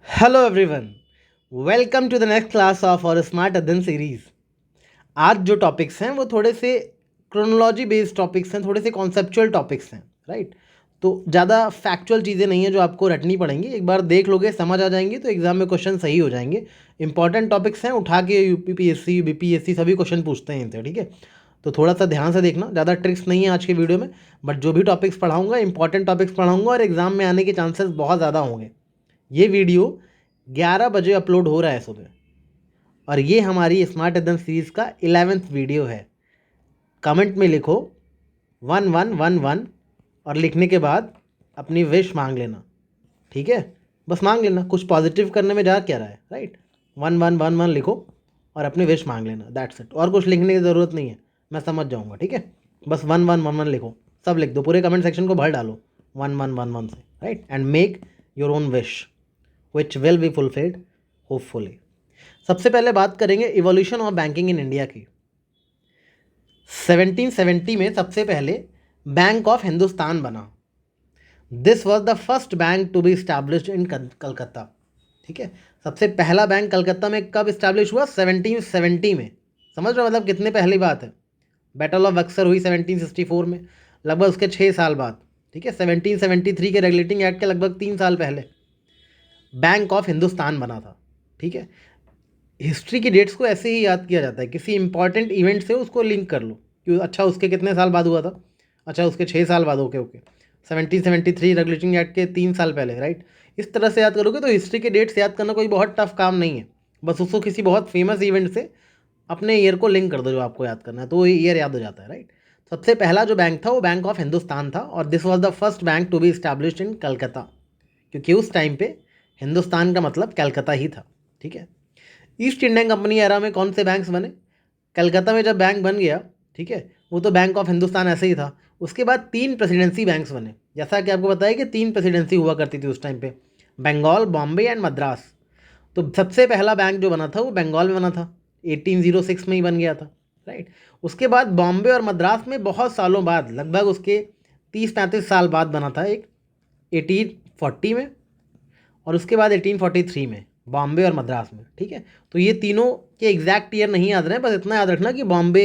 Hello everyone, welcome to the next class of our smart Adhyayan series. आज जो topics हैं वो थोड़े से क्रोनोलॉजी बेस्ड टॉपिक्स हैं, थोड़े से कॉन्सेप्चुअल टॉपिक्स हैं, राइट। तो ज़्यादा फैक्चुअल चीज़ें नहीं हैं जो आपको रटनी पड़ेंगी। एक बार देख लोगे, समझ आ जाएंगी तो एग्जाम में क्वेश्चन सही हो जाएंगे। इंपॉर्टेंट टॉपिक्स हैं, उठा के यूपीपीएससी बीपीएससी सभी क्वेश्चन पूछते हैं इनसे, ठीक है। तो थोड़ा सा ध्यान से देखना, ज़्यादा ट्रिक्स नहीं है आज के वीडियो में, बट जो भी टॉपिक्स पढ़ाऊंगा इंपॉर्टेंट टॉपिक्स पढ़ाऊंगा और एग्जाम में आने के चांसेस बहुत ज़्यादा होंगे। ये वीडियो 11 बजे अपलोड हो रहा है सुबह, और ये हमारी स्मार्ट अध्ययन सीरीज का 11th वीडियो है। कमेंट में लिखो 1111 और लिखने के बाद अपनी विश मांग लेना, ठीक है। बस मांग लेना, कुछ पॉजिटिव करने में जा क्या रहा है, राइट। 1111 लिखो और अपनी विश मांग लेना, दैट्स इट। और कुछ लिखने की ज़रूरत नहीं है, मैं समझ जाऊँगा, ठीक है। बस 1111 लिखो, सब लिख दो, पूरे कमेंट सेक्शन को भर डालो 1111 से, right. And make your own wish which will be fulfilled hopefully. सबसे पहले बात करेंगे evolution of banking in India की। 1770 में सबसे पहले बैंक ऑफ हिंदुस्तान बना। This was the first bank to be established in Calcutta, ठीक है। सबसे पहला बैंक कलकत्ता में कब इस्टेब्लिश हुआ? 1770 में। समझ रहे हो मतलब कितने पहली बात है। बैटल ऑफ बक्सर हुई 1764 में, लगभग उसके 6 साल बाद, ठीक है। 1773 के रेगुलेटिंग एक्ट के लगभग 3 साल पहले बैंक ऑफ हिंदुस्तान बना था, ठीक है। हिस्ट्री की डेट्स को ऐसे ही याद किया जाता है, किसी इंपॉर्टेंट इवेंट से उसको लिंक कर लो कि अच्छा उसके कितने साल बाद हुआ था, अच्छा उसके 6 साल बाद, ओके ओके। 1773 रेगुलेटिंग एक्ट के 3 साल पहले, राइट। इस तरह से याद करोगे तो हिस्ट्री के डेट्स याद करना कोई बहुत टफ काम नहीं है। बस उसको किसी बहुत फेमस इवेंट से अपने ईयर को लिंक कर दो जो आपको याद करना है, तो वो ईयर याद हो जाता है, राइट। सबसे पहला जो बैंक था वो बैंक ऑफ हिंदुस्तान था, और this was the first bank to be established in Calcutta, क्योंकि उस टाइम पे हिंदुस्तान का मतलब कलकत्ता ही था, ठीक है। ईस्ट इंडियन कंपनी एरा में कौन से बैंक्स बने? कलकत्ता में जब बैंक बन गया, ठीक है, वो तो बैंक ऑफ हिंदुस्तान ऐसे ही था। उसके बाद 3 प्रेसिडेंसी बैंक्स बने, जैसा कि आपको बताया कि 3 प्रेसिडेंसी हुआ करती थी उस टाइम पे, बंगाल, बॉम्बे एंड मद्रास। तो सबसे पहला बैंक जो बना था वो बंगाल में बना था, 1806 में ही बन गया था, राइट। उसके बाद बॉम्बे और मद्रास में बहुत सालों बाद, लगभग उसके 30-35 साल बाद बना था एक, 1840 में, और उसके बाद 1843 में बॉम्बे और मद्रास में, ठीक है। तो ये तीनों के एग्जैक्ट ईयर नहीं याद रहे, बस इतना याद रखना कि बॉम्बे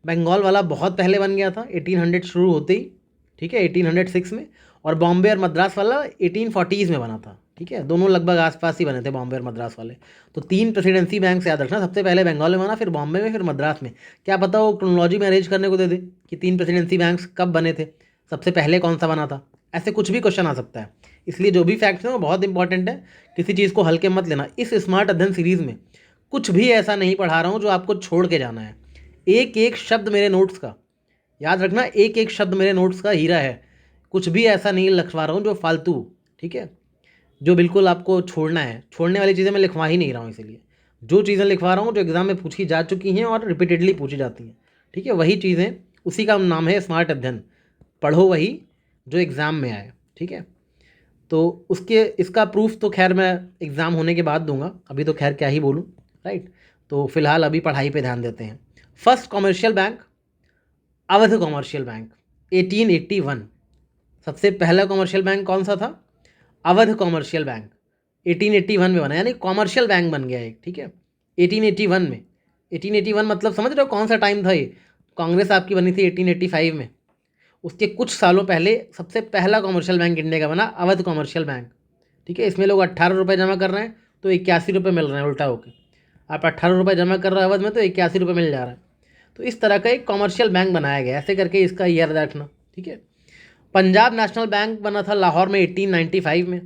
बंगाल वाला बहुत पहले बन गया था 1800 शुरू होते ही, ठीक है, 1806 में। और बॉम्बे और मद्रास वाला 1840s में बना था, ठीक है। दोनों लगभग आसपास ही बने थे बॉम्बे और मद्रास वाले। तो 3 प्रेसिडेंसी बैंक याद रखना, सबसे पहले बंगाल में बना, फिर बॉम्बे में, फिर मद्रास में। क्या पता वो क्रोनोलॉजी में अरेंज करने को दे दे कि 3 प्रेसिडेंसी बैंक्स कब बने थे, सबसे पहले कौन सा बना था। ऐसे कुछ भी क्वेश्चन आ सकता है, इसलिए जो भी फैक्ट्स हैं वो बहुत इंपॉर्टेंट है। किसी चीज़ को हल्के मत लेना। इस स्मार्ट अध्ययन सीरीज़ में कुछ भी ऐसा नहीं पढ़ा रहा हूँ जो आपको छोड़ के जाना है। एक एक शब्द मेरे नोट्स का याद रखना, एक एक शब्द मेरे नोट्स का हीरा है। कुछ भी ऐसा नहीं लिखवा रहा हूँ जो फालतू, ठीक है, जो बिल्कुल आपको छोड़ना है। छोड़ने वाली चीज़ें मैं लिखवा ही नहीं रहा हूँ, इसीलिए जो चीज़ें लिखवा रहा हूँ जो एग्ज़ाम में पूछी जा चुकी हैं और रिपीटेडली पूछी जाती हैं, ठीक है, वही चीज़ें, उसी का नाम है स्मार्ट अध्ययन। पढ़ो वही जो एग्ज़ाम में आए, ठीक है। तो उसके इसका प्रूफ तो खैर मैं एग्ज़ाम होने के बाद दूंगा, अभी तो खैर क्या ही बोलूँ, राइट। तो फिलहाल अभी पढ़ाई पे ध्यान देते हैं। First commercial bank, Awadh commercial bank, 1881। सबसे पहला कॉमर्शियल बैंक कौन सा था? अवध कॉमर्शियल बैंक, 1881 में बना, यानी कॉमर्शियल बैंक बन गया एक, ठीक है, 1881 में। 1881 मतलब समझ रहे हो कौन सा टाइम था ये? कांग्रेस आपकी बनी थी 1885 में, उसके कुछ सालों पहले सबसे पहला कॉमर्शियल बैंक इंडिया का बना, अवध कॉमर्शियल बैंक, ठीक है। इसमें लोग 18 रुपये जमा कर रहे हैं तो 81 रुपये मिल रहे हैं, उल्टा होकर। आप 18 रुपये जमा कर रहे हो अवध में तो 81 रुपये मिल जा रहा है। तो इस तरह का एक कॉमर्शियल बैंक बनाया गया, ऐसे करके इसका ईयर रखना, ठीक है। पंजाब नेशनल बैंक बना था लाहौर में 1895 में।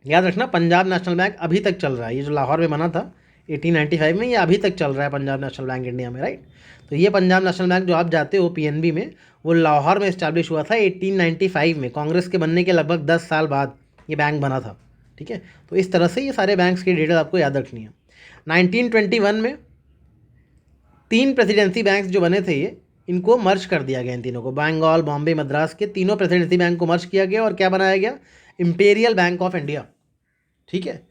याद रखना, पंजाब नेशनल बैंक अभी तक चल रहा है, ये जो लाहौर में बना था 1895 में, ये अभी तक चल रहा है पंजाब नेशनल बैंक इंडिया में, राइट। तो ये पंजाब नेशनल बैंक जो आप जाते हो पीएनबी में, वो लाहौर में इस्टेब्लिश हुआ था 1895 में, कांग्रेस के बनने के लगभग 10 साल बाद ये बैंक बना था, ठीक है। तो इस तरह से ये सारे बैंक्स की डिटेल आपको याद रखनी है। 1921 में 3 प्रेसिडेंसी बैंक्स जो बने थे ये, इनको मर्ज कर दिया गया, इन तीनों को, बंगाल, बॉम्बे, मद्रास के तीनों प्रेसिडेंसी बैंक को मर्ज किया गया, और क्या बनाया गया? इंपीरियल बैंक ऑफ इंडिया, ठीक है।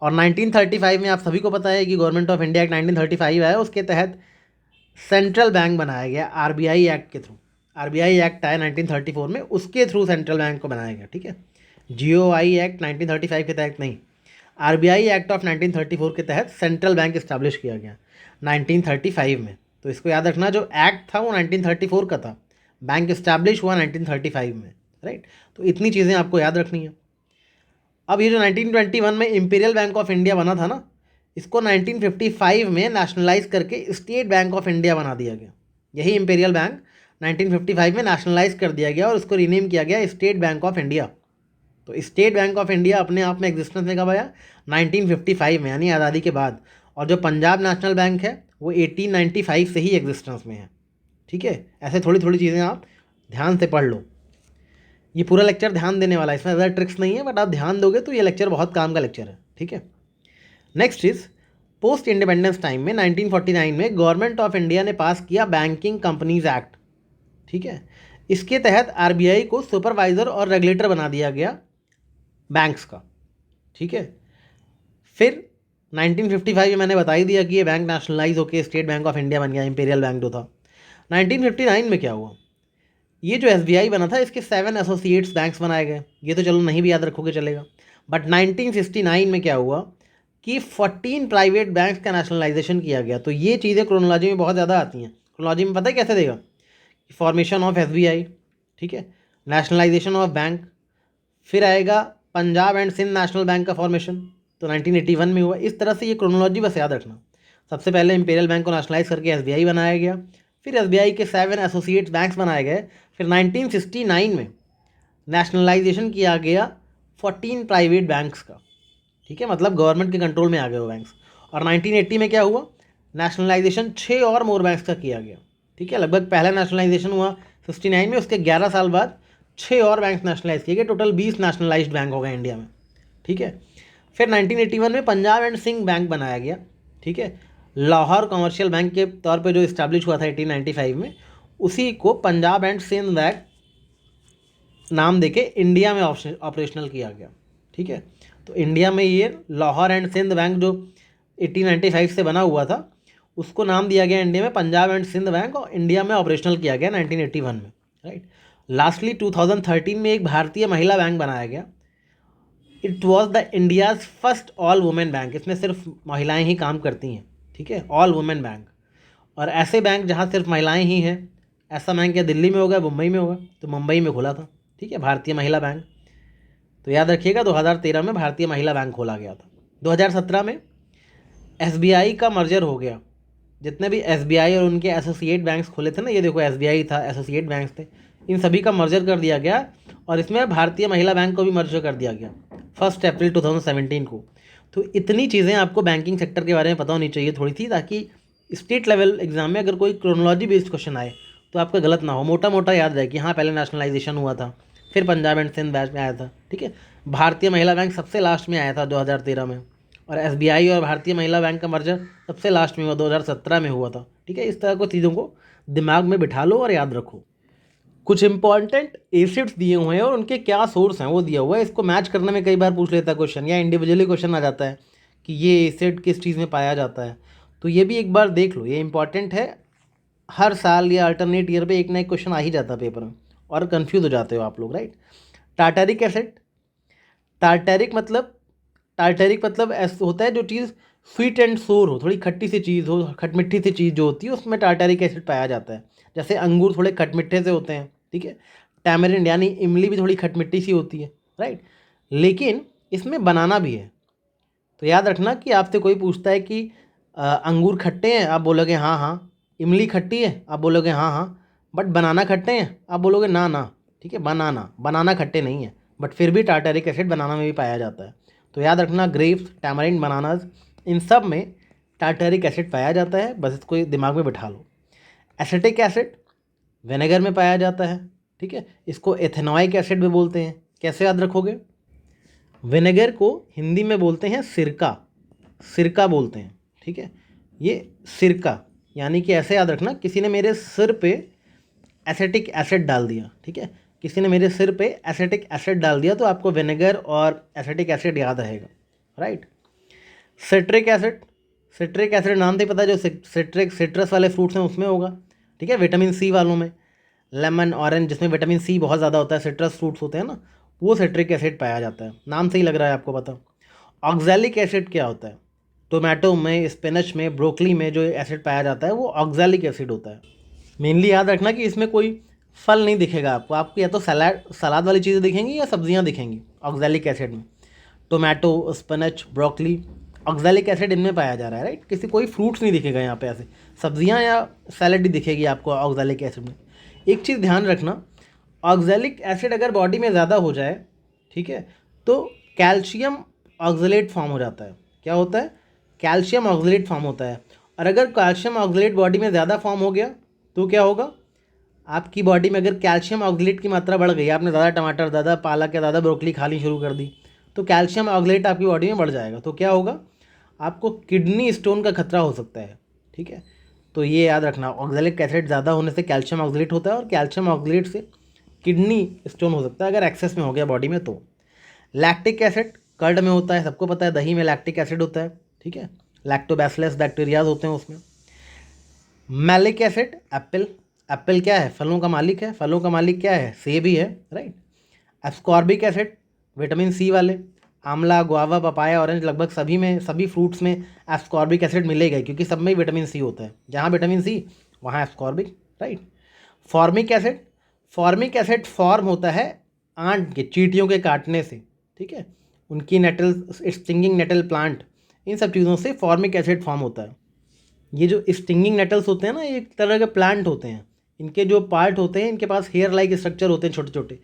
और 1935 में आप सभी को पता है कि गवर्नमेंट ऑफ इंडिया एक्ट 1935 आया, उसके तहत सेंट्रल बैंक बनाया गया आरबीआई एक्ट के थ्रू। आरबीआई एक्ट आया 1934 में, उसके थ्रू सेंट्रल बैंक को बनाया गया, ठीक है। जीओआई एक्ट 1935 के तहत नहीं। आरबीआई एक्ट ऑफ 1934 के तहत सेंट्रल बैंक इस्टेब्लिश किया गया 1935 में। तो इसको याद रखना, जो एक्ट था वो 1934 का था, बैंक इस्टेब्लिश हुआ 1935 में, राइट। तो इतनी चीज़ें आपको याद रखनी है। अब ये जो 1921 में इंपीरियल बैंक ऑफ इंडिया बना था ना, इसको 1955 में नेशनलाइज करके स्टेट बैंक ऑफ इंडिया बना दिया गया। यही इंपीरियल बैंक 1955 में नेशनलाइज कर दिया गया और उसको रीनेम किया गया स्टेट बैंक ऑफ इंडिया। तो स्टेट बैंक ऑफ इंडिया अपने आप में एग्जिस्टेंस में कब आया? 1955 में, यानी आज़ादी के बाद। और जो पंजाब नेशनल बैंक है वो 1895 से ही एग्जिस्टेंस में है, ठीक है। ऐसे थोड़ी थोड़ी चीज़ें आप ध्यान से पढ़ लो। ये पूरा लेक्चर ध्यान देने वाला है, इसमें ज़्यादा ट्रिक्स नहीं है, बट आप ध्यान दोगे तो ये लेक्चर बहुत काम का लेक्चर है, ठीक है। Next is post independence time में 1949 में गवर्नमेंट ऑफ इंडिया ने पास किया बैंकिंग कंपनीज एक्ट, ठीक है। इसके तहत आरबीआई को सुपरवाइजर और रेगुलेटर बना दिया गया बैंक्स का, ठीक है। फिर 1955 में मैंने बता ही दिया कि ये बैंक नेशनलाइज होकर स्टेट बैंक ऑफ इंडिया बन गया, इंपीरियल बैंक जो था। 1959 में क्या हुआ? ये जो एसबीआई बना था इसके 7 एसोसिएट्स बैंक्स बनाए गए। ये तो चलो नहीं भी याद रखोगे चलेगा, बट 1969 में क्या हुआ कि 14 प्राइवेट बैंक्स का नेशनलाइजेशन किया गया। तो ये चीज़ें क्रोनोलॉजी में बहुत ज़्यादा आती हैं। क्रोनोलॉजी में पता है कैसे देगा? फॉर्मेशन ऑफ एसबीआई, ठीक है, नेशनलाइजेशन ऑफ बैंक, फिर आएगा Punjab and Sindh national bank का फॉर्मेशन, तो 1981 में हुआ। इस तरह से ये क्रोनोलॉजी बस याद रखना। सबसे पहले इंपीरियल बैंक को नेशनलाइज करके एसबीआई बनाया गया, फिर एसबीआई के 7 एसोसिएट्स बैंक्स बनाए गए, फिर 1969 में नेशनलाइजेशन किया गया 14 प्राइवेट बैंक्स का, ठीक है, मतलब गवर्नमेंट के कंट्रोल में आ गए वो बैंक्स। और 1980 में क्या हुआ? नेशनलाइजेशन 6 और मोर बैंक्स का किया गया, ठीक है। लगभग पहला नेशनलाइजेशन हुआ 69 में, उसके 11 साल बाद 6 और बैंक नेशनलाइज किए गए, टोटल 20 नेशनलाइज्ड बैंक हो गए इंडिया में, ठीक है। फिर 1981 में पंजाब एंड सिंध बैंक बनाया गया, ठीक है। लाहौर कमर्शियल बैंक के तौर पे जो इस्टेब्लिश हुआ था 1895 में, उसी को पंजाब एंड सिंध बैंक नाम देके इंडिया में ऑपरेशनल किया गया, ठीक है। तो इंडिया में ये लाहौर एंड सिंध बैंक जो 1895 से बना हुआ था, उसको नाम दिया गया इंडिया में पंजाब एंड सिंध बैंक, और इंडिया में ऑपरेशनल किया गया 1981 में, राइट। लास्टली 2013 में एक भारतीय महिला बैंक बनाया गया। It was the India's first all women bank. इसमें सिर्फ महिलाएं ही काम करती हैं, ठीक है, ऑल वुमेन बैंक। और ऐसे बैंक जहाँ सिर्फ महिलाएं ही हैं, ऐसा बैंक या दिल्ली में होगा, मुंबई में होगा, तो मुंबई में खुला था, ठीक है, भारतीय महिला बैंक। तो याद रखिएगा 2013 में भारतीय महिला बैंक खोला गया था। 2017 में एसबीआई का मर्जर हो गया। जितने भी एसबीआई और उनके एसोसिएट बैंक्स खोले थे ना, ये देखो एसबीआई था, एसोसिएट बैंक्स थे, इन सभी का मर्जर कर दिया गया, और इसमें भारतीय महिला बैंक को भी मर्जर कर दिया गया 1 अप्रैल 2017 को। तो इतनी चीज़ें आपको बैंकिंग सेक्टर के बारे में पता होनी चाहिए थोड़ी सी, ताकि स्टेट लेवल एग्जाम में अगर कोई क्रोनोलॉजी बेस्ड क्वेश्चन आए तो आपका गलत ना हो, मोटा मोटा याद रहे कि हाँ पहले नेशनलाइजेशन हुआ था, फिर पंजाब एंड सिंध बैंक में आया था, ठीक है। भारतीय महिला बैंक सबसे लास्ट में आया था 2013 में, और एसबीआई और भारतीय महिला बैंक का मर्जर सबसे लास्ट में हुआ 2017 में हुआ था, ठीक है। इस तरह की चीज़ों को दिमाग में बिठा लो और याद रखो। कुछ इंपॉर्टेंट एसिड्स दिए हुए हैं और उनके क्या सोर्स हैं वो दिया हुआ है। इसको मैच करने में कई बार पूछ लेता है क्वेश्चन, या इंडिविजुअली क्वेश्चन आ जाता है कि ये एसिड किस चीज़ में पाया जाता है, तो ये भी एक बार देख लो, ये इंपॉर्टेंट है। हर साल या अल्टरनेट ईयर पे एक ना एक क्वेश्चन आ ही जाता है पेपर में, और कन्फ्यूज़ हो जाते हो आप लोग, राइट। टार्टरिक एसिड, टार्टरिक मतलब ऐसा होता है जो चीज़ स्वीट एंड सोर हो, थोड़ी खट्टी सी चीज़ हो, खटमिट्ठी सी चीज़ जो होती है उसमें टार्टरिक एसिड पाया जाता है। जैसे अंगूर थोड़े खटमिट्ठे से होते हैं, ठीक है। टैमरिंड यानी इमली भी थोड़ी खटमिट्टी सी होती है, राइट। लेकिन इसमें बनाना भी है। तो याद रखना कि आपसे कोई पूछता है कि अंगूर खट्टे हैं, आप बोलोगे हाँ हाँ। इमली खट्टी है, आप बोलोगे हाँ हाँ। बट बनाना खट्टे हैं, आप बोलोगे ना ना, ठीक है। बनाना खट्टे नहीं है, बट फिर भी टार्टरिक एसिड बनाना में भी पाया जाता है। तो याद रखना ग्रेप्स, टैमरिंड, बनानाज, इन सब में टार्टरिक एसिड पाया जाता है, बस इसको दिमाग में बिठा लो। एसिटिक एसिड विनेगर में पाया जाता है, ठीक है। इसको एथेनॉइक एसिड भी बोलते हैं। कैसे याद रखोगे? विनेगर को हिंदी में बोलते हैं सिरका, सिरका बोलते हैं, ठीक है। ये सिरका यानी कि ऐसे याद रखना, किसी ने मेरे सिर पे एसिटिक एसिड डाल दिया, ठीक है, किसी ने मेरे सिर पे एसिटिक एसिड डाल दिया, तो आपको विनेगर और एसिटिक एसिड याद रहेगा, right. Citric acid, citric acid नाम से पता है, जो सिट्रस वाले फ्रूट्स हैं उसमें होगा, ठीक है, विटामिन सी वालों में, लेमन, ऑरेंज, जिसमें विटामिन सी बहुत ज़्यादा होता है, सिट्रस फ्रूट्स होते हैं ना, वो सिट्रिक एसिड पाया जाता है। नाम से ही लग रहा है आपको पता। ऑक्सैलिक एसिड क्या होता है? टोमेटो में, स्पिनच में, ब्रोकली में जो एसिड पाया जाता है वो ऑक्सैलिक एसिड होता है। मेनली याद रखना कि इसमें कोई फल नहीं दिखेगा आपको या तो सलाद वाली चीज़ें दिखेंगी या सब्जियां दिखेंगी ऑक्सैलिक एसिड में। Tomato, spinach, broccoli, oxalic acid इनमें पाया जा रहा है, राइट। किसी कोई फ्रूट्स नहीं दिखेगा यहाँ पे, ऐसे सब्जियां या सैलड ही दिखेगी आपको ऑक्सैलिक एसिड में। एक चीज़ ध्यान रखना, ऑक्सैलिक एसिड अगर बॉडी में ज़्यादा हो जाए, ठीक है, तो कैल्शियम ऑक्सलेट फॉर्म हो जाता है। क्या होता है? कैल्शियम ऑक्सलेट फॉर्म होता है। और अगर कैल्शियम ऑक्सलेट बॉडी में ज़्यादा फॉर्म हो गया तो क्या होगा? आपकी बॉडी में अगर कैल्शियम ऑक्सलेट की मात्रा बढ़ गई, आपने ज़्यादा टमाटर, ज़्यादा पालक या ज़्यादा ब्रोकली खानी शुरू कर दी, तो कैल्शियम ऑक्सलेट आपकी बॉडी में बढ़ जाएगा। तो क्या होगा? आपको किडनी स्टोन का खतरा हो सकता है, ठीक है। तो ये याद रखना, ऑक्सैलिक एसिड ज़्यादा होने से कैल्शियम ऑक्सलेट होता है और कैल्शियम ऑक्सलेट से किडनी स्टोन हो सकता है अगर एक्सेस में हो गया बॉडी में तो। लैक्टिक एसिड कर्ड में होता है, सबको पता है, दही में लैक्टिक एसिड होता है, ठीक है। लैक्टोबैसिलस बैक्टीरियाज होते हैं उसमें। मैलिक एसिड एप्पल, एप्पल क्या है? फलों का मालिक है। फलों का मालिक क्या है? सेब ही है, right. Ascorbic acid vitamin C वाले, आंवला, गुआवा, पपाया, ऑरेंज, लगभग सभी में, सभी फ्रूट्स में एस्कॉर्बिक एसिड मिलेगा क्योंकि सब में ही विटामिन सी होता है। जहाँ विटामिन सी वहाँ ascorbic, right. Formic acid, formic acid form होता है आंट के, चींटियों के काटने से, ठीक है। उनकी नेटल, स्टिंगिंग नेटल प्लांट, इन सब चीज़ों से फॉर्मिक एसिड फॉर्म होता है। ये जो स्टिंगिंग नेटल्स होते हैं ना, ये एक तरह के प्लांट होते हैं। इनके जो पार्ट होते हैं, इनके पास हेयर लाइक स्ट्रक्चर होते हैं छोटे छोटे,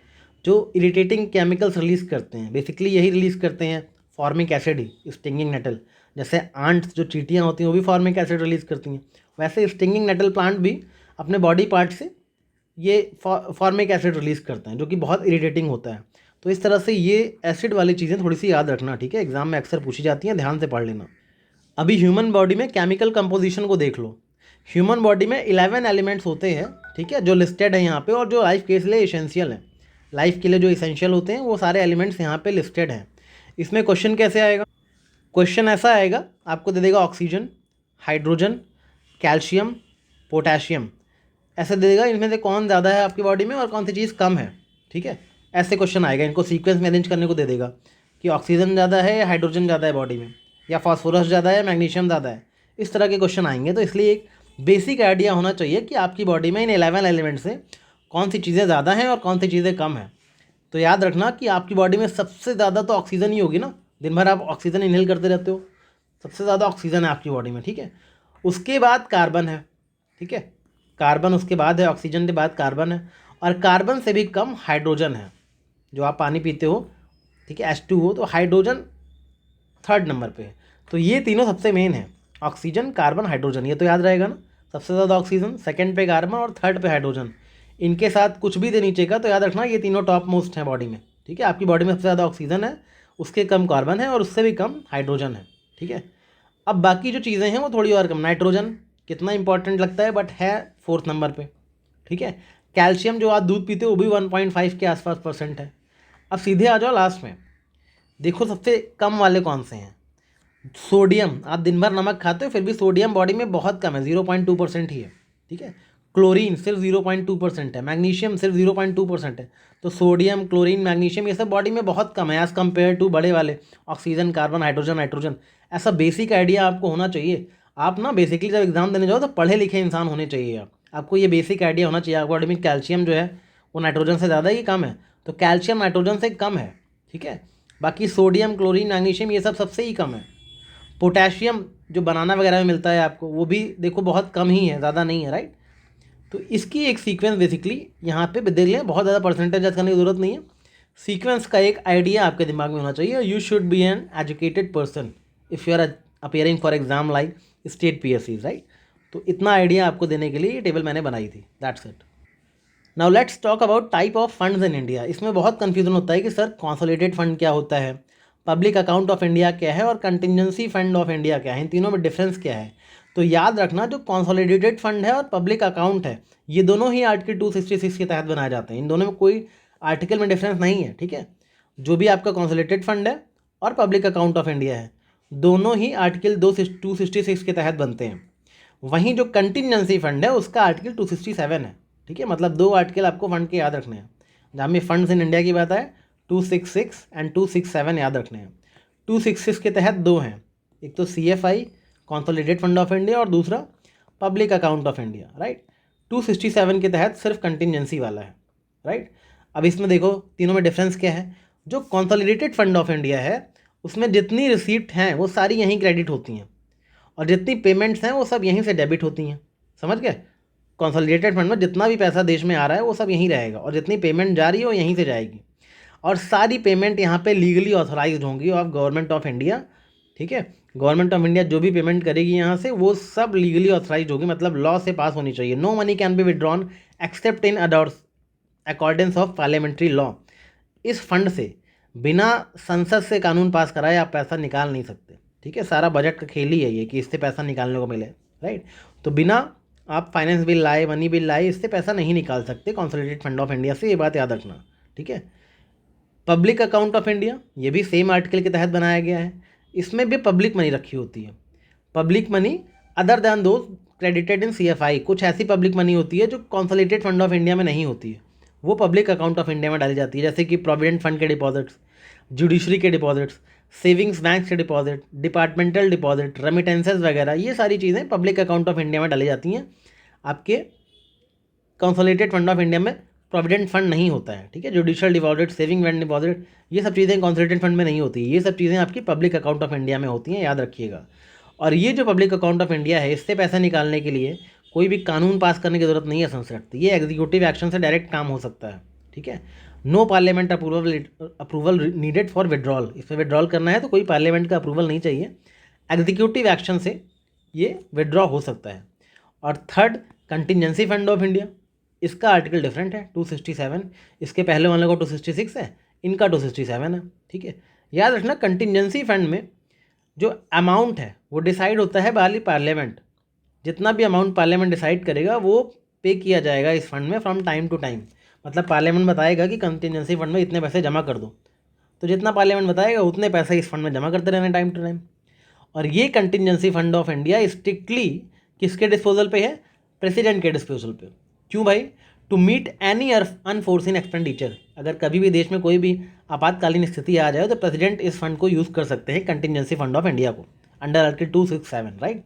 जो इरिटेटिंग केमिकल्स रिलीज़ करते हैं। बेसिकली यही रिलीज़ करते हैं फॉर्मिक एसिड ही, स्टिंगिंग नेटल। जैसे आंट्स जो चींटियाँ होती हैं वो भी फॉर्मिक एसिड रिलीज़ करती हैं, वैसे स्टिंगिंग नेटल प्लांट भी अपने बॉडी पार्ट से ये फॉर्मिक एसिड रिलीज़ करते हैं, जो कि बहुत इरिटेटिंग होता है। तो इस तरह से ये एसिड वाली चीज़ें थोड़ी सी याद रखना, ठीक है, एग्जाम में अक्सर पूछी जाती हैं, ध्यान से पढ़ लेना। अभी ह्यूमन बॉडी में केमिकल कंपोजिशन को देख लो। ह्यूमन बॉडी में 11 एलिमेंट्स होते हैं, ठीक है, जो लिस्टेड है यहाँ पे और जो लाइफ के लिए इसेंशियल हैं। लाइफ के लिए जो इसेंशियल होते हैं वो सारे एलिमेंट्स यहाँ पे लिस्टेड हैं। इसमें क्वेश्चन कैसे आएगा? क्वेश्चन ऐसा आएगा, आपको दे देगा ऑक्सीजन, हाइड्रोजन, कैल्शियम, पोटेशियम, ऐसे दे देगा, इनमें से कौन ज़्यादा है आपकी बॉडी में और कौन सी चीज़ कम है, ठीक है। ऐसे क्वेश्चन आएगा, इनको सीक्वेंस में अरेंज करने को दे देगा कि ऑक्सीजन ज़्यादा है या हाइड्रोजन ज़्यादा है बॉडी में, या फास्फोरस ज़्यादा है, मैग्नीशियम ज़्यादा है। इस तरह के क्वेश्चन आएंगे। तो इसलिए एक बेसिक आइडिया होना चाहिए कि आपकी बॉडी में इन 11 एलिमेंट से कौन सी चीज़ें ज़्यादा हैं और कौन सी चीज़ें कम हैं। तो याद रखना कि आपकी बॉडी में सबसे ज़्यादा तो ऑक्सीजन ही होगी ना, दिन भर आप ऑक्सीजन इनहेल करते रहते हो, सबसे ज़्यादा ऑक्सीजन है आपकी बॉडी में, ठीक है। उसके बाद कार्बन है, ठीक है, कार्बन उसके बाद है, ऑक्सीजन के बाद कार्बन है, और कार्बन से भी कम हाइड्रोजन है। जो आप पानी पीते हो, ठीक है, H2O, तो हाइड्रोजन 3rd नंबर पे है। तो ये तीनों सबसे मेन है, ऑक्सीजन, कार्बन, हाइड्रोजन। ये तो याद रहेगा ना, सबसे ज़्यादा ऑक्सीजन, 2nd पे कार्बन और 3rd पे हाइड्रोजन। इनके साथ कुछ भी दे नीचे का, तो याद रखना ये तीनों टॉप मोस्ट हैं बॉडी में, ठीक है। आपकी बॉडी में सबसे ज़्यादा ऑक्सीजन है, उसके कम कार्बन है और उससे भी कम हाइड्रोजन है, ठीक है। अब बाकी जो चीज़ें हैं वो थोड़ी और कम। नाइट्रोजन कितना इंपॉर्टेंट लगता है, बट है 4th नंबर पे, ठीक है। कैल्शियम जो आप दूध पीते हो वो भी 1.5 के आसपास % है। अब सीधे आ जाओ लास्ट में, देखो सबसे कम वाले कौन से हैं। सोडियम, आप दिन भर नमक खाते हो फिर भी सोडियम बॉडी में बहुत कम है, 0.2% ही है, ठीक है। क्लोरीन सिर्फ 0.2% है, मैग्नीशियम सिर्फ 0.2% है। तो सोडियम, क्लोरीन, मैग्नीशियम ये सब बॉडी में बहुत कम है एज़ कम्पेयर टू बड़े वाले ऑक्सीजन, कार्बन, हाइड्रोजन, नाइट्रोजन। ऐसा बेसिक आइडिया आपको होना चाहिए। आप ना बेसिकली जब एग्जाम देने जाओ तो पढ़े लिखे इंसान होने चाहिए। आपको ये बेसिक आइडिया होना चाहिए, आपकी बॉडी में कैल्शियम जो है वो नाइट्रोजन से ज़्यादा ही कम है, तो कैल्शियम नाइट्रोजन से कम है, ठीक है। बाकी सोडियम, क्लोरीन, मैग्नीशियम ये सब सबसे ही कम है। पोटेशियम जो बनाना वगैरह में मिलता है आपको, वो भी देखो बहुत कम ही है, ज़्यादा नहीं है, राइट। तो इसकी एक सीक्वेंस बेसिकली यहाँ पे देख लें, बहुत ज़्यादा परसेंटेज याद करने की ज़रूरत नहीं है। सीक्वेंस का एक आइडिया आपके दिमाग में होना चाहिए। You should be an educated person if you are appearing for exam like state PSCs, right. तो इतना आइडिया आपको देने के लिए ये टेबल मैंने बनाई थी, that's it. Now let's talk about type of funds in India. इसमें बहुत कन्फ्यूजन होता है कि सर कॉन्सोलिडेटेड फंड क्या होता है, पब्लिक अकाउंट ऑफ इंडिया क्या है और कंटिजेंसी फंड ऑफ इंडिया क्या है, इन तीनों में डिफरेंस क्या है। तो याद रखना, जो कॉन्सोलिडेटेड फंड है और पब्लिक अकाउंट है, ये दोनों ही आर्टिकल 266 के तहत बनाए जाते हैं। इन दोनों में कोई आर्टिकल में डिफरेंस नहीं है, ठीक है। जो भी आपका कॉन्सोलिडेटेड फंड है और पब्लिक अकाउंट ऑफ इंडिया है, दोनों ही आर्टिकल 266 के तहत बनते हैं। वहीं जो कंटिजेंसी फंड है उसका आर्टिकल 267 है, ठीक है। मतलब 2 आर्टिकल आपको फंड के याद रखने हैं। जहाँ में फंड्स इन इंडिया की बात है 266 एंड 267 याद रखने हैं। 266 के तहत दो हैं, एक तो CFI consolidated fund of India और दूसरा public account of India, right. 267 के तहत सिर्फ कंटिजेंसी वाला है, राइट। अब इसमें देखो तीनों में डिफरेंस क्या है। जो कॉन्सोलिडेटेड फंड ऑफ इंडिया है उसमें जितनी रिसीप्ट हैं वो सारी यहीं क्रेडिट होती हैं और जितनी पेमेंट्स हैं वो सब यहीं से डेबिट होती हैं, समझ गए। कॉन्सोलिडेटेड फंड में जितना भी पैसा देश में आ रहा है वो सब यहीं रहेगा और जितनी पेमेंट जा रही है वो यहीं से जाएगी और सारी पेमेंट यहाँ पे लीगली ऑथराइज्ड होंगी ऑफ गवर्नमेंट ऑफ इंडिया, ठीक है। गवर्नमेंट ऑफ इंडिया जो भी पेमेंट करेगी यहाँ से वो सब लीगली ऑथराइज होगी, मतलब लॉ से पास होनी चाहिए। No money can be withdrawn except in accordance of parliamentary law. इस फंड से बिना संसद से कानून पास कराए आप पैसा निकाल नहीं सकते, ठीक है। सारा बजट का खेल ही है ये कि इससे पैसा निकालने को मिले, राइट। तो बिना आप फाइनेंस बिल लाए, मनी बिल लाए, इससे पैसा नहीं निकाल सकते कॉन्सोलिडेटेड फंड ऑफ इंडिया से, ये बात याद रखना, ठीक है। पब्लिक अकाउंट ऑफ इंडिया ये भी सेम आर्टिकल के तहत बनाया गया है। इसमें भी पब्लिक मनी रखी होती है। Public money other than those credited in CFI, कुछ ऐसी पब्लिक मनी होती है जो कॉन्सोलिडेटेड फंड ऑफ इंडिया में नहीं होती है, वो पब्लिक अकाउंट ऑफ इंडिया में डाली जाती है, जैसे कि प्रोविडेंट फंड के डिपॉजिट्स, जुडिशरी के डिपॉजिट्स, सेविंग्स बैंक के डिपॉजिट, डिपार्टमेंटल डिपॉजिट, रेमिटेंसेज वगैरह, ये सारी चीज़ें पब्लिक अकाउंट ऑफ इंडिया में डाली जाती हैं। आपके कंसोलिडेटेड फंड ऑफ इंडिया में प्रोविडेंट फंड नहीं होता है, ठीक है। Judicial deposit, saving bank deposit, ये सब चीज़ें कंसोलिडेटेड फंड में नहीं होती, ये सब चीज़ें आपकी पब्लिक अकाउंट ऑफ इंडिया में होती हैं, याद रखिएगा। और ये जो पब्लिक अकाउंट ऑफ इंडिया है इससे पैसा निकालने के लिए कोई भी कानून पास करने की जरूरत नहीं है संसद से, ये एग्जीक्यूटिव एक्शन से डायरेक्ट काम हो सकता है, ठीक है। No parliament approval needed for withdrawal, इसमें विड्रॉल करना है तो कोई पार्लियामेंट का अप्रूवल नहीं चाहिए, एग्जीक्यूटिव एक्शन से ये विड्रॉ हो सकता है। और third, contingency fund of India, इसका आर्टिकल डिफरेंट है 267, इसके पहले वाले को 266 है, इनका 267 है, ठीक है। याद रखना कंटिजेंसी फंड में जो अमाउंट है वो डिसाइड होता है बाहरी पार्लियामेंट, जितना भी अमाउंट पार्लियामेंट डिसाइड करेगा वो पे किया जाएगा इस फंड में फ्रॉम टाइम टू टाइम। मतलब पार्लियामेंट बताएगा कि कंटिजेंसी फंड में इतने पैसे जमा कर दो, तो जितना पार्लियामेंट बताएगा उतने पैसे इस फंड में जमा करते रहना टाइम टू टाइम। और ये contingency fund of India strictly किसके डिस्पोजल पे है? प्रेसिडेंट के डिस्पोजल पे। क्यों भाई? To meet any unforeseen expenditure, अगर कभी भी देश में कोई भी आपातकालीन स्थिति आ जाए तो प्रेसिडेंट इस फंड को यूज़ कर सकते हैं, कंटिजेंसी फंड ऑफ इंडिया को, अंडर आर्टिकल 267, राइट।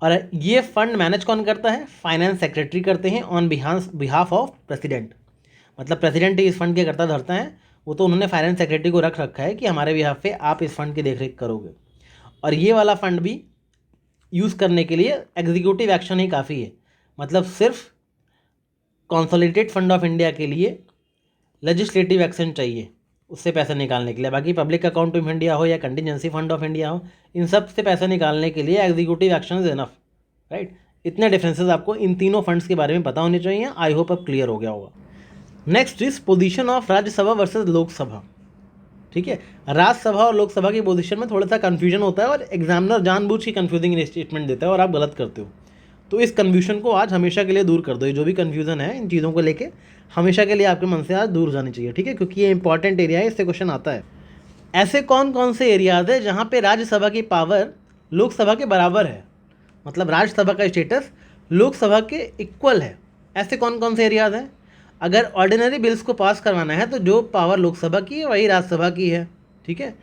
और ये फंड मैनेज कौन करता है? फाइनेंस सेक्रेटरी करते हैं ऑन बिहाफ ऑफ प्रेसिडेंट। मतलब प्रेसिडेंट ही इस फंड के करता धरता है, वो तो उन्होंने फाइनेंस सेक्रेटरी को रख रखा है कि हमारे बिहाफ पे आप इस फंड की देखरेख करोगे। और ये वाला फंड भी यूज़ करने के लिए एग्जीक्यूटिव एक्शन ही काफ़ी है, मतलब सिर्फ कॉन्सोलिडेटेड फंड ऑफ इंडिया के लिए लेजिस्लेटिव एक्शन चाहिए उससे पैसा निकालने के लिए। बाकी पब्लिक अकाउंट ऑफ इंडिया हो या कंटिजेंसी फंड ऑफ इंडिया हो, इन सब से पैसा निकालने के लिए executive action is enough, right. इतने डिफरेंसेस आपको इन तीनों फंड्स के बारे में पता होने चाहिए। आई होप अब क्लियर हो गया होगा। Next is position of Rajya Sabha versus Lok Sabha, ठीक है। राज्यसभा और लोकसभा की पोजीशन में थोड़ा सा कन्फ्यूजन होता है और एग्जामिनर जानबूझ के कन्फ्यूजिंग स्टेटमेंट देता है और आप गलत करते हो, तो इस कन्फ्यूजन को आज हमेशा के लिए दूर कर दो। ये जो भी कन्फ्यूजन है इन चीज़ों को लेके हमेशा के लिए आपके मन से आज दूर जानी चाहिए, ठीक है, क्योंकि ये इंपॉर्टेंट एरिया है, इससे क्वेश्चन आता है। ऐसे कौन कौन से एरियाज है जहाँ पे राज्यसभा की पावर लोकसभा के बराबर है, मतलब राज्यसभा का स्टेटस लोकसभा के इक्वल है, ऐसे कौन कौन से एरियाज हैं? अगर ऑर्डिनरी बिल्स को पास करवाना है तो जो पावर लोकसभा की है वही राज्यसभा की है, ठीक है।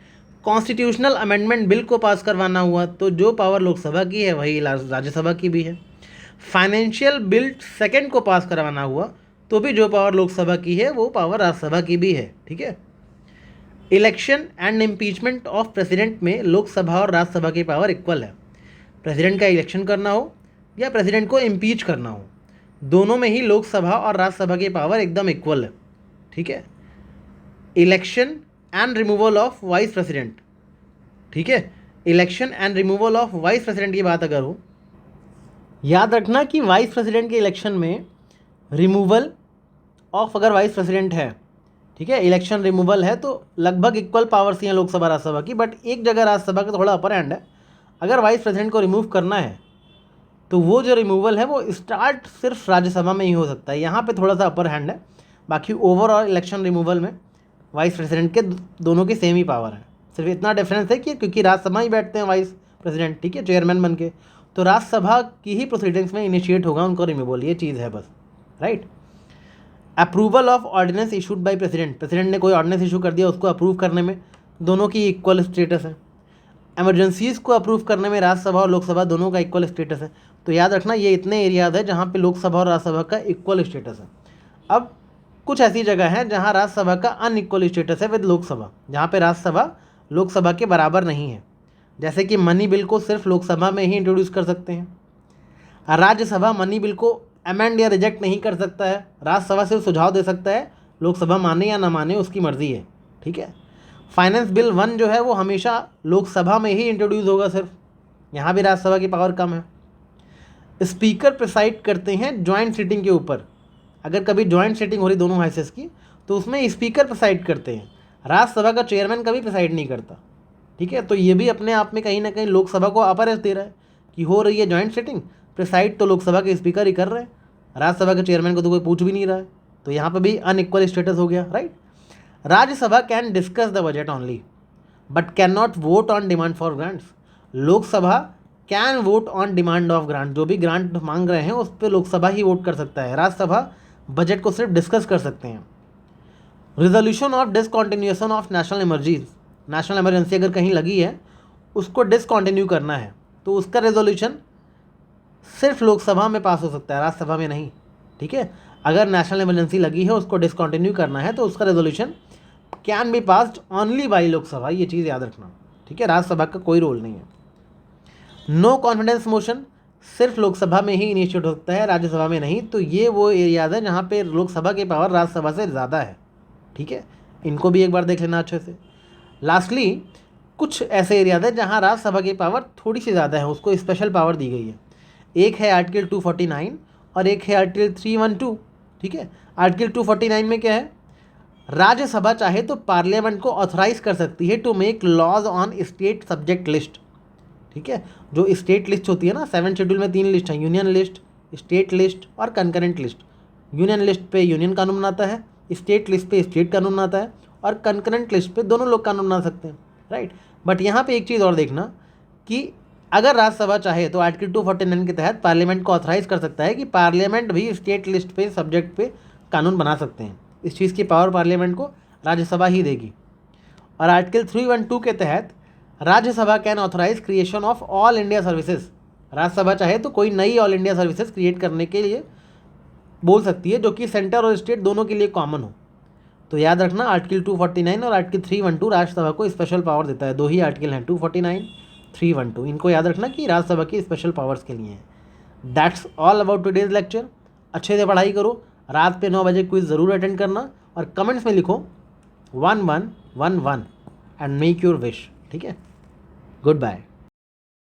कॉन्स्टिट्यूशनल अमेंडमेंट बिल को पास करवाना हुआ तो जो पावर लोकसभा की है वही राज्यसभा की भी है। फाइनेंशियल बिल सेकंड को पास करवाना हुआ तो भी जो पावर लोकसभा की है वो पावर राज्यसभा की भी है, ठीक है। Election and impeachment of president में लोकसभा और राज्यसभा की पावर इक्वल है। प्रेसिडेंट का इलेक्शन करना हो या प्रेसिडेंट को इम्पीच करना हो, दोनों में ही लोकसभा और राज्यसभा की पावर एकदम इक्वल है, ठीक है। Election and removal of vice president, ठीक है। Election and removal of vice president की बात अगर हो, याद रखना कि वाइस प्रेसिडेंट के इलेक्शन में रिमूवल ऑफ अगर वाइस प्रेसिडेंट है, ठीक है, इलेक्शन रिमूवल है तो लगभग इक्वल पावर्स हैं लोकसभा राज्यसभा की, बट एक जगह राज्यसभा का थोड़ा अपर हैंड है। अगर वाइस प्रेसिडेंट को रिमूव करना है तो वो जो रिमूवल है वो स्टार्ट सिर्फ राज्यसभा में ही हो सकता है, यहाँ पे थोड़ा सा अपर हैंड है। बाकी ओवरऑल इलेक्शन रिमूवल में वाइस प्रेसिडेंट के दोनों की सेम ही पावर है, सिर्फ इतना डिफरेंस है कि क्योंकि राज्यसभा ही बैठते हैं वाइस प्रेसिडेंट, ठीक है, चेयरमैन बन के, तो राज्यसभा की ही प्रोसीडिंग्स में इनिशिएट होगा उनको रिमूवल, ये चीज़ है बस, right. Approval of ordinance issued by president, president ने कोई ऑर्डिनेंस इशू कर दिया उसको अप्रूव करने में दोनों की इक्वल स्टेटस है। इमरजेंसीज़ को अप्रूव करने में राज्यसभा और लोकसभा दोनों का इक्वल स्टेटस है। तो याद रखना ये इतने एरियाज है जहाँ पे लोकसभा और राज्यसभा का इक्वल स्टेटस है। अब कुछ ऐसी जगह है जहाँ राज्यसभा का अनइक्वल स्टेटस है विद लोकसभा, जहाँ पे राज्यसभा लोकसभा के बराबर नहीं है। जैसे कि मनी बिल को सिर्फ लोकसभा में ही इंट्रोड्यूस कर सकते हैं, राज्यसभा मनी बिल को अमेंड या रिजेक्ट नहीं कर सकता है, राज्यसभा सिर्फ सुझाव दे सकता है, लोकसभा माने या ना माने उसकी मर्जी है। ठीक है। फाइनेंस बिल 1 जो है वो हमेशा लोकसभा में ही इंट्रोड्यूस होगा सिर्फ, यहाँ भी राज्यसभा की पावर कम है। स्पीकर प्रिसाइड करते हैं जॉइंट सीटिंग के ऊपर। अगर कभी जॉइंट सीटिंग हो रही दोनों हाउसेस की तो उसमें स्पीकर प्रिसाइड करते हैं, राज्यसभा का चेयरमैन कभी प्रिसाइड नहीं करता। ठीक है। तो ये भी अपने आप में कहीं ना कहीं लोकसभा को अपर एज दे रहा है कि हो रही है जॉइंट सीटिंग, प्रिसाइड तो लोकसभा के स्पीकर ही कर रहे हैं, राज्यसभा के चेयरमैन को तो कोई पूछ भी नहीं रहा है। तो यहाँ पर भी अनइक्वल स्टेटस हो गया, right. Rajya Sabha can discuss the budget only but can not vote on demand for grants. Lok Sabha can vote on demand of grant, जो भी ग्रांट मांग रहे हैं उस पर लोकसभा ही वोट कर सकता है, राज्यसभा बजट को सिर्फ डिस्कस कर सकते हैं। Resolution of discontinuation of national emergency अगर कहीं लगी है उसको डिसकॉन्टिन्यू करना है तो उसका रेजोल्यूशन सिर्फ लोकसभा में पास हो सकता है, राज्यसभा में नहीं। ठीक है। अगर नेशनल इमरजेंसी लगी है उसको डिसकॉन्टिन्यू करना है तो उसका resolution can be passed only by Lok Sabha, ये चीज़ याद रखना। ठीक है। राज्यसभा का कोई रोल नहीं है। नो कॉन्फिडेंस मोशन सिर्फ लोकसभा में ही इनिशिएट हो सकता है, राज्यसभा में नहीं। तो ये वो एरियाज है जहाँ पे लोकसभा की पावर राज्यसभा से ज़्यादा है। ठीक है। इनको भी एक बार देख लेना अच्छे से। लास्टली कुछ ऐसे एरियाज है जहाँ राज्यसभा की पावर थोड़ी सी ज़्यादा है, उसको स्पेशल पावर दी गई है। एक है आर्टिकल 249 और एक है आर्टिकल 312। ठीक है। आर्टिकल 249 में क्या है, राज्यसभा चाहे तो पार्लियामेंट को ऑथराइज कर सकती है to make laws on state subject list. ठीक है। जो स्टेट लिस्ट होती है ना, 7 शेड्यूल में 3 लिस्ट है, यूनियन लिस्ट, स्टेट लिस्ट और कंकरेंट लिस्ट। यूनियन लिस्ट पे यूनियन कानून बनाता है, स्टेट लिस्ट पे स्टेट कानून बनाता है और कंकरेंट लिस्ट पे दोनों लोग कानून बना सकते हैं, राइट। बट यहाँ पे एक चीज़ और देखना कि अगर राज्यसभा चाहे तो आर्टिकल 249 के तहत पार्लियामेंट को ऑथराइज कर सकता है कि पार्लियामेंट भी स्टेट लिस्ट पे सब्जेक्ट पे कानून बना सकते हैं। इस चीज़ की पावर पार्लियामेंट को राज्यसभा ही देगी। और आर्टिकल 312 के तहत Rajya Sabha can authorise creation of all India services. Rajya Sabha चाहे तो कोई नई ऑल इंडिया सर्विसेज क्रिएट करने के लिए बोल सकती है जो कि सेंटर और स्टेट दोनों के लिए कॉमन हो। तो याद रखना आर्टिकल 249 और आर्टिकल 312 राज्यसभा को स्पेशल पावर देता है। 2 ही आर्टिकल हैं, 249, 312। इनको याद रखना कि राज्यसभा की स्पेशल पावर्स के लिए हैं। That's all about today's lecture. अच्छे से पढ़ाई करो, रात पे 9 बजे क्विज ज़रूर अटेंड करना और कमेंट्स में लिखो 1111 एंड मेक योर विश। ठीक है। Good bye.